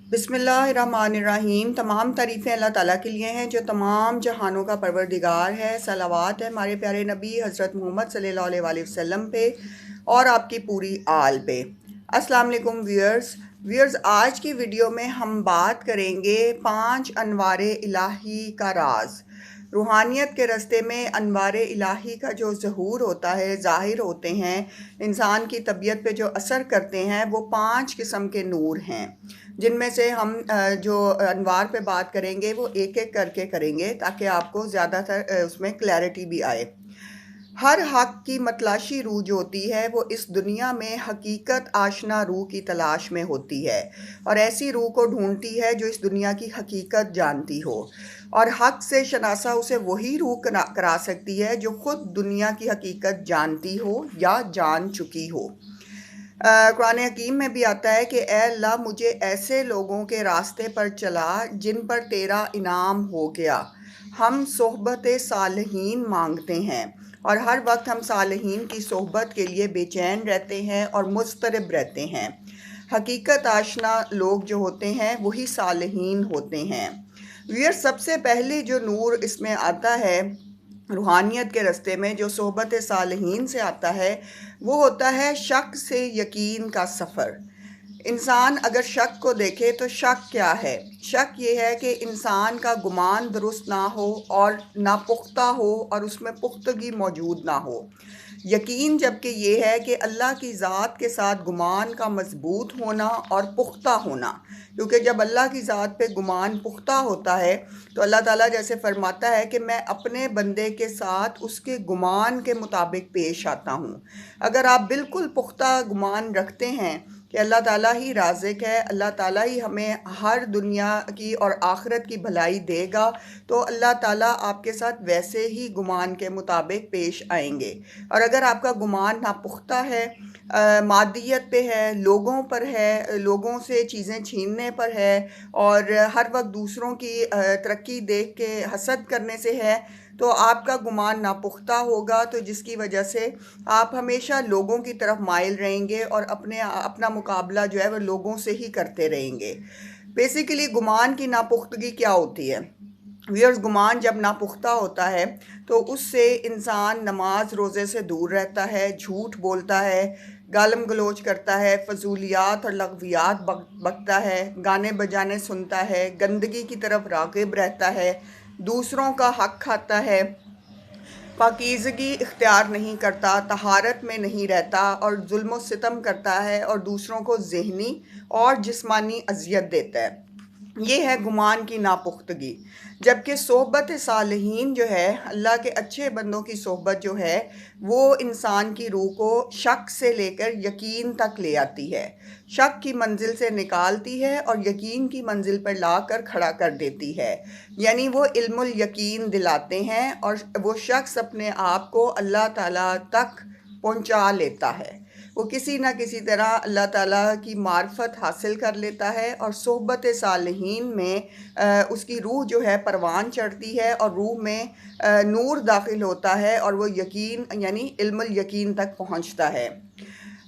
बिस्मिल्लाहिर्रहमानिर्रहीम। तमाम तारीफ़ें अल्लाह ताला के लिए हैं जो तमाम जहानों का परवरदिगार है। सलावत है हमारे प्यारे नबी हज़रत मोहम्मद सल्लल्लाहु अलैहि वसल्लम पे और आपकी पूरी आल पे। अस्सलाम वालेकुम व्यूअर्स, आज की वीडियो में हम बात करेंगे 5 अनवारे इलाही का राज। रूहानियत के रास्ते में अनवारे इलाही का जो ज़हूर होता है, ज़ाहिर होते हैं, इंसान की तबीयत पे जो असर करते हैं, वो 5 किस्म के नूर हैं, जिनमें से हम जो अनवार पे बात करेंगे वो एक एक करके करेंगे ताकि आपको ज़्यादातर उसमें क्लैरिटी भी आए। हर हक की मतलाशी रूह जो होती है वो इस दुनिया में हकीकत आशना रूह की तलाश में होती है और ऐसी रूह को ढूंढती है जो इस दुनिया की हकीकत जानती हो, और हक से शनासा उसे वही रूह करा सकती है जो खुद दुनिया की हकीकत जानती हो या जान चुकी हो। कुरान हकीम में भी आता है कि ए अल्लाह, मुझे ऐसे लोगों के रास्ते पर चला जिन पर तेरा इनाम हो गया। हम सोहबत सालहीन मांगते हैं और हर वक्त हम सालहीन की सोहबत के लिए बेचैन रहते हैं और मुस्तरब रहते हैं। हकीकत आशना लोग जो होते हैं वही सालहीन होते हैं। ये सबसे पहले जो नूर इसमें आता है रूहानियत के रास्ते में, जो सोहबत सालहीन से आता है, वो होता है शक से यकीन का सफ़र। इंसान अगर शक को देखे तो शक क्या है? शक ये है कि इंसान का गुमान दुरुस्त ना हो और ना पुख्ता हो और उसमें पुख्तगी मौजूद ना हो। यकीन जबकि ये है कि अल्लाह की ज़ात के साथ गुमान का मजबूत होना और पुख्ता होना, क्योंकि जब अल्लाह की ज़ात पे गुमान पुख्ता होता है तो अल्लाह ताला जैसे फरमाता है कि मैं अपने बंदे के साथ उसके गुमान के मुताबिक पेश आता हूँ। अगर आप बिल्कुल पुख्ता गुमान रखते हैं कि अल्लाह ताला ही राज़िक है, अल्लाह ताला ही हमें हर दुनिया की और आखिरत की भलाई देगा, तो अल्लाह ताला आपके साथ वैसे ही गुमान के मुताबिक पेश आएंगे। और अगर आपका गुमान नापुख्ता है, मादियत पे है, लोगों पर है, लोगों से चीज़ें छीनने पर है और हर वक्त दूसरों की तरक्की देख के हसद करने से है, तो आपका गुमान नापुख्ता होगा, तो जिसकी वजह से आप हमेशा लोगों की तरफ माइल रहेंगे और अपना मुकाबला जो है वो लोगों से ही करते रहेंगे। बेसिकली गुमान की नापुख्तगी क्या होती है? व्यूअर्स, गुमान जब नापुख्ता होता है तो उससे इंसान नमाज रोज़े से दूर रहता है, झूठ बोलता है, गालम गलोच करता है, फजूलियात और लगवियात बकता है, गाने बजाने सुनता है, गंदगी की तरफ राग़िब रहता है, दूसरों का हक खाता है, पाकीज़गी इख्तियार नहीं करता, तहारत में नहीं रहता और जुल्म व सितम करता है और दूसरों को ज़हनी और जिस्मानी अज़ियत देता है। ये है गुमान की नापुख्तगी। जबकि सोहबत सालहीन जो है, अल्लाह के अच्छे बंदों की सोहबत जो है, वो इंसान की रूह को शक से लेकर यकीन तक ले आती है, शक की मंजिल से निकालती है और यकीन की मंजिल पर लाकर खड़ा कर देती है। यानी वो इल्मुल यकीन दिलाते हैं और वो शख्स अपने आप को अल्लाह ताला तक पहुंचा लेता है। वो किसी न किसी तरह अल्लाह ताला की मार्फत हासिल कर लेता है और सोहबत सालहीन में उसकी रूह जो है परवान चढ़ती है और रूह में नूर दाखिल होता है और वो यकीन यानी इल्मुल यकीन तक पहुंचता है।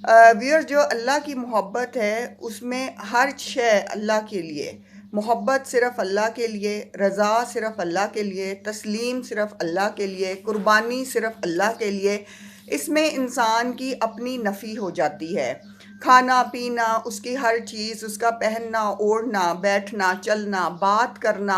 व्यूअर्स, जो अल्लाह की मोहब्बत है उसमें हर शय अल्लाह के लिए, मोहब्बत सिर्फ़ अल्लाह के लिए, रज़ा सिर्फ़ अल्लाह के लिए, तस्लीम सिर्फ़ अल्लाह के लिए, कुर्बानी सिर्फ़ अल्लाह के लिए, इसमें इंसान की अपनी नफ़ी हो जाती है। खाना पीना, उसकी हर चीज़, उसका पहनना ओढ़ना, बैठना चलना, बात करना,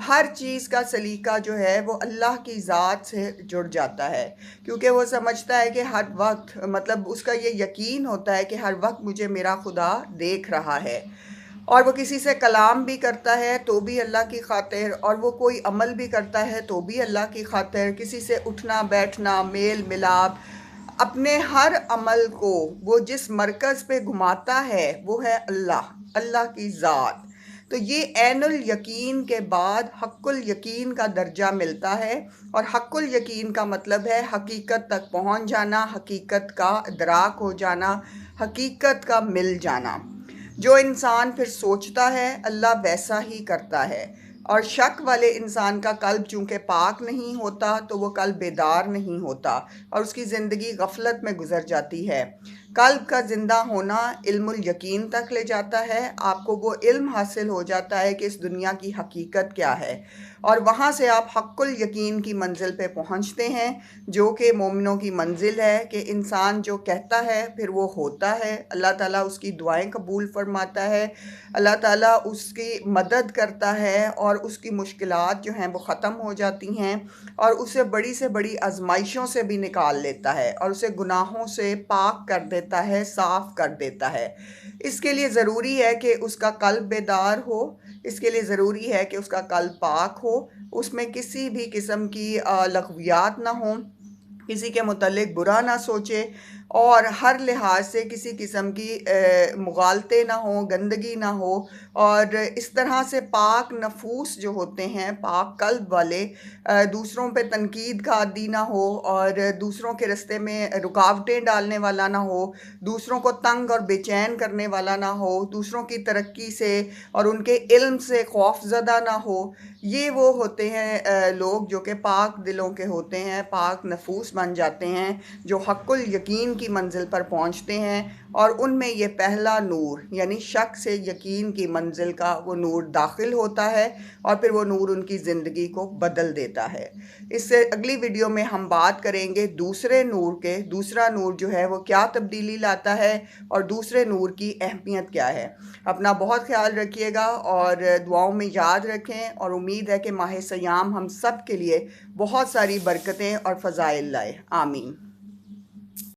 हर चीज़ का सलीका जो है वो अल्लाह की ज़ात से जुड़ जाता है, क्योंकि वो समझता है कि हर वक्त, मतलब उसका ये यकीन होता है कि हर वक्त मुझे मेरा खुदा देख रहा है। और वो किसी से कलाम भी करता है तो भी अल्लाह की खातिर, और वो कोई अमल भी करता है तो भी अल्लाह की खातिर, किसी से उठना बैठना, मेल मिलाप, अपने हर अमल को वो जिस मरकज़ पे घुमाता है वो है अल्लाह, अल्लाह की ज़ात। तो ये ऐनुल यकीन के बाद हक़्क़ुल यकीन का दर्जा मिलता है, और हक़्क़ुल यकीन का मतलब है हकीकत तक पहुंच जाना, हकीकत का इदराक हो जाना, हकीकत का मिल जाना। जो इंसान फिर सोचता है अल्लाह वैसा ही करता है, और शक वाले इंसान का कल्ब चूँकि पाक नहीं होता तो वो कल्ब बेदार नहीं होता और उसकी ज़िंदगी गफलत में गुजर जाती है। قلب کا زندہ ہونا علم الیقین تک لے جاتا ہے، آپ کو وہ علم حاصل ہو جاتا ہے کہ اس دنیا کی حقیقت کیا ہے، اور وہاں سے آپ حق الیقین کی منزل پہ پہنچتے ہیں، جو کہ مومنوں کی منزل ہے، کہ انسان جو کہتا ہے پھر وہ ہوتا ہے، اللہ تعالیٰ اس کی دعائیں قبول فرماتا ہے، اللہ تعالیٰ اس کی مدد کرتا ہے، اور اس کی مشکلات جو ہیں وہ ختم ہو جاتی ہیں، اور اسے بڑی سے بڑی آزمائشوں سے بھی نکال لیتا ہے، اور اسے گناہوں سے پاک کر دیتا ہے، صاف کر دیتا ہے۔ اس کے لیے ضروری ہے کہ اس کا قلب بیدار ہو، اس کے لیے ضروری ہے کہ اس کا قلب پاک ہو، اس میں کسی بھی قسم کی لغویات نہ ہوں، کسی کے متعلق برا نہ سوچے، اور ہر لحاظ سے کسی قسم کی مغالطے نہ ہوں، گندگی نہ ہو، اور اس طرح سے پاک نفوس جو ہوتے ہیں، پاک قلب والے، دوسروں پہ تنقید کا عادی نہ ہو، اور دوسروں کے راستے میں رکاوٹیں ڈالنے والا نہ ہو، دوسروں کو تنگ اور بے چین کرنے والا نہ ہو، دوسروں کی ترقی سے اور ان کے علم سے خوف زدہ نہ ہو۔ یہ وہ ہوتے ہیں لوگ جو کہ پاک دلوں کے ہوتے ہیں، پاک نفوس بن جاتے ہیں، جو حق الیقین کی منزل پر پہنچتے ہیں، اور ان میں یہ پہلا نور یعنی شک سے یقین کی منزل کا وہ نور داخل ہوتا ہے، اور پھر وہ نور ان کی زندگی کو بدل دیتا ہے۔ اس سے اگلی ویڈیو میں ہم بات کریں گے دوسرے نور کے، دوسرا نور جو ہے وہ کیا تبدیلی لاتا ہے، اور دوسرے نور کی اہمیت کیا ہے۔ اپنا بہت خیال رکھیے گا، اور دعاؤں میں یاد رکھیں، اور امید ہے کہ ماہ سیام ہم سب کے لیے بہت ساری برکتیں اور فضائل لائے۔ آمین۔